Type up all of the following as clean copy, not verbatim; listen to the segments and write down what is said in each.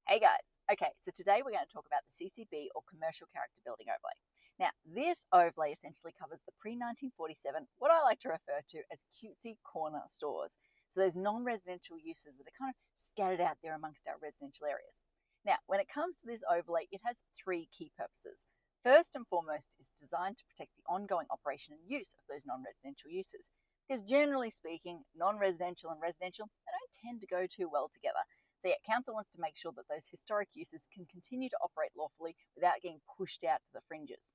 Hey guys. Okay, so today we're going to talk about the CCB or Commercial Character Building Overlay. Now, this overlay essentially covers the pre-1947, what I like to refer to as cutesy corner stores. So those non-residential uses that are kind of scattered out there amongst our residential areas. Now, when it comes to this overlay, it has three key purposes. First and foremost is designed to protect the ongoing operation and use of those non-residential uses. Because generally speaking, non-residential and residential, they don't tend to go too well together. So yeah, council wants to make sure that those historic uses can continue to operate lawfully without getting pushed out to the fringes.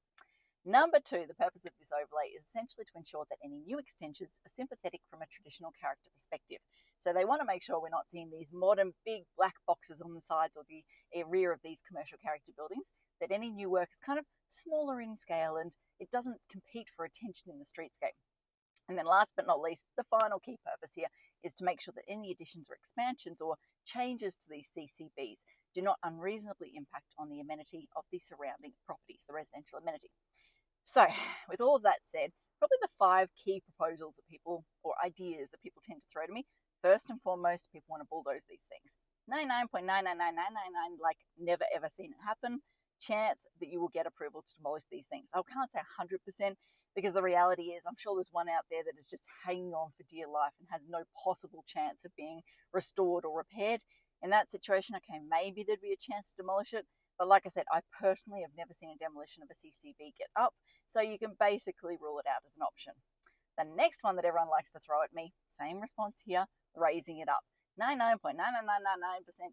Number two, the purpose of this overlay is essentially to ensure that any new extensions are sympathetic from a traditional character perspective. So they want to make sure we're not seeing these modern big black boxes on the sides or the rear of these commercial character buildings, that any new work is kind of smaller in scale and it doesn't compete for attention in the streetscape. And then last but not least, the final key purpose here is to make sure that any additions or expansions or changes to these CCBs do not unreasonably impact on the amenity of the surrounding properties, the residential amenity. So with all of that said, probably the five key proposals that people, or ideas that people tend to throw to me, first and foremost, people want to bulldoze these things. 99.999999, like never ever seen it happen. Chance that you will get approval to demolish these things. I can't say 100%, because the reality is I'm sure there's one out there that is just hanging on for dear life and has no possible chance of being restored or repaired. In that situation, okay, maybe there'd be a chance to demolish it. But like I said, I personally have never seen a demolition of a CCB get up. So you can basically rule it out as an option. The next one that everyone likes to throw at me, same response here, raising it up. 99.99999%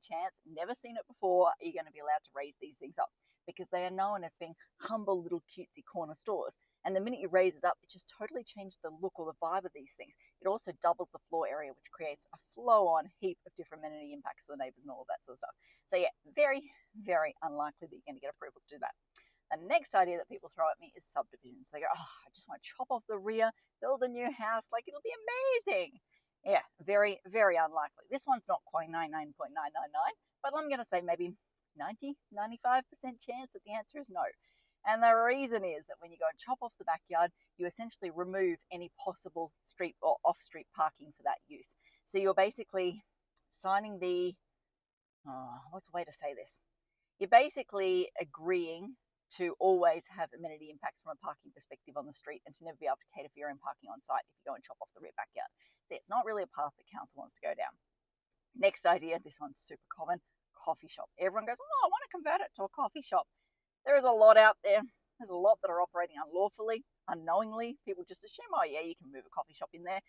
chance, never seen it before, are you going to be allowed to raise these things up? Because they are known as being humble little cutesy corner stores. And the minute you raise it up, it just totally changes the look or the vibe of these things. It also doubles the floor area, which creates a flow-on heap of different amenity impacts to the neighbours and all of that sort of stuff. So yeah, very, very unlikely that you're going to get approval to do that. The next idea that people throw at me is subdivision. So they go, oh, I just want to chop off the rear, build a new house, like it'll be amazing. Yeah, very, very unlikely. This one's not quite 99.999, but I'm going to say maybe 90, 95% chance that the answer is no. And the reason is that when you go and chop off the backyard, you essentially remove any possible street or off-street parking for that use. So you're basically signing the, what's the way to say this? You're basically agreeing to always have amenity impacts from a parking perspective on the street and to never be able to cater for your own parking on site if you go and chop off the rear backyard. So it's not really a path that council wants to go down. Next idea, this one's super common, coffee shop. Everyone goes, oh, I want to convert it to a coffee shop. There is a lot out there. There's a lot that are operating unlawfully, unknowingly. People just assume, oh yeah, you can move a coffee shop in there.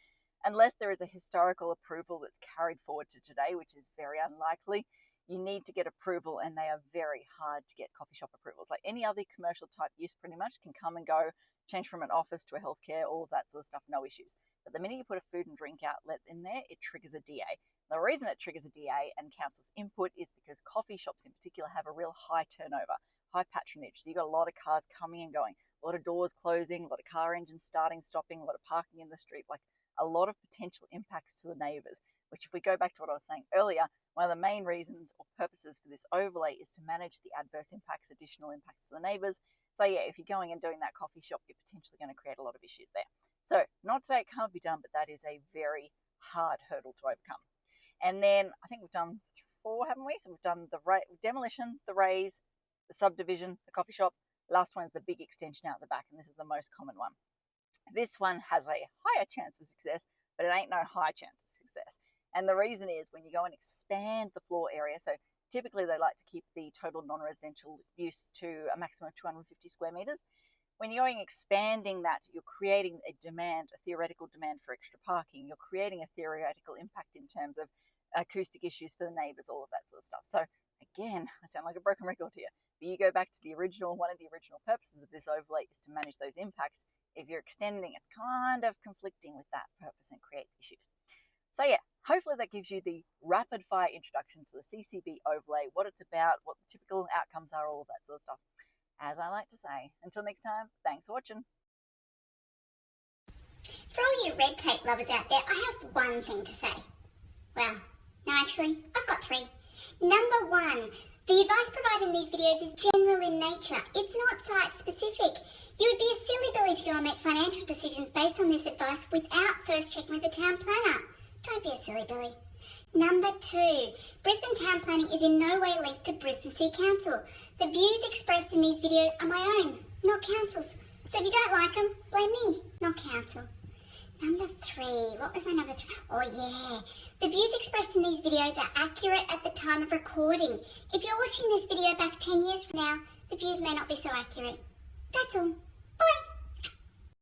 Unless there is a historical approval that's carried forward to today, which is very unlikely, you need to get approval, and they are very hard to get coffee shop approvals. Like any other commercial type use pretty much can come and go, change from an office to a healthcare, all of that sort of stuff, no issues. But the minute you put a food and drink outlet in there, it triggers a DA. The reason it triggers a DA and council's input is because coffee shops in particular have a real high turnover, high patronage. So you've got a lot of cars coming and going, a lot of doors closing, a lot of car engines starting, stopping, a lot of parking in the street, like a lot of potential impacts to the neighbours, which if we go back to what I was saying earlier, one of the main reasons or purposes for this overlay is to manage the adverse impacts, additional impacts to the neighbours. So yeah, if you're going and doing that coffee shop, you're potentially going to create a lot of issues there. So not to say it can't be done, but that is a very hard hurdle to overcome. And then I think we've done 4, haven't we? So we've done the demolition, the raise, the subdivision, the coffee shop. Last one is the big extension out the back, and this is the most common one. This one has a higher chance of success, but it ain't no high chance of success. And the reason is when you go and expand the floor area, so typically they like to keep the total non-residential use to a maximum of 250 square meters. When you're going expanding that, you're creating a demand, a theoretical demand for extra parking. You're creating a theoretical impact in terms of acoustic issues for the neighbours, all of that sort of stuff. So again, I sound like a broken record here, but you go back to the original, one of the original purposes of this overlay is to manage those impacts. If you're extending, it's kind of conflicting with that purpose and creates issues. So yeah, hopefully that gives you the rapid fire introduction to the CCB overlay, what it's about, what the typical outcomes are, all of that sort of stuff. As I like to say, until next time, thanks for watching. For all you red tape lovers out there, I have one thing to say. Well, no, actually, I've got 3. Number 1, the advice provided in these videos is general in nature. It's not site specific. You would be a silly Billy to go and make financial decisions based on this advice without first checking with the town planner. Don't be a silly Billy. Number 2, Brisbane Town Planning is in no way linked to Brisbane City Council. The views expressed in these videos are my own, not Council's. So if you don't like them, blame me, not Council. Number 3, what was my number 3? Oh yeah, the views expressed in these videos are accurate at the time of recording. If you're watching this video back 10 years from now, the views may not be so accurate. That's all.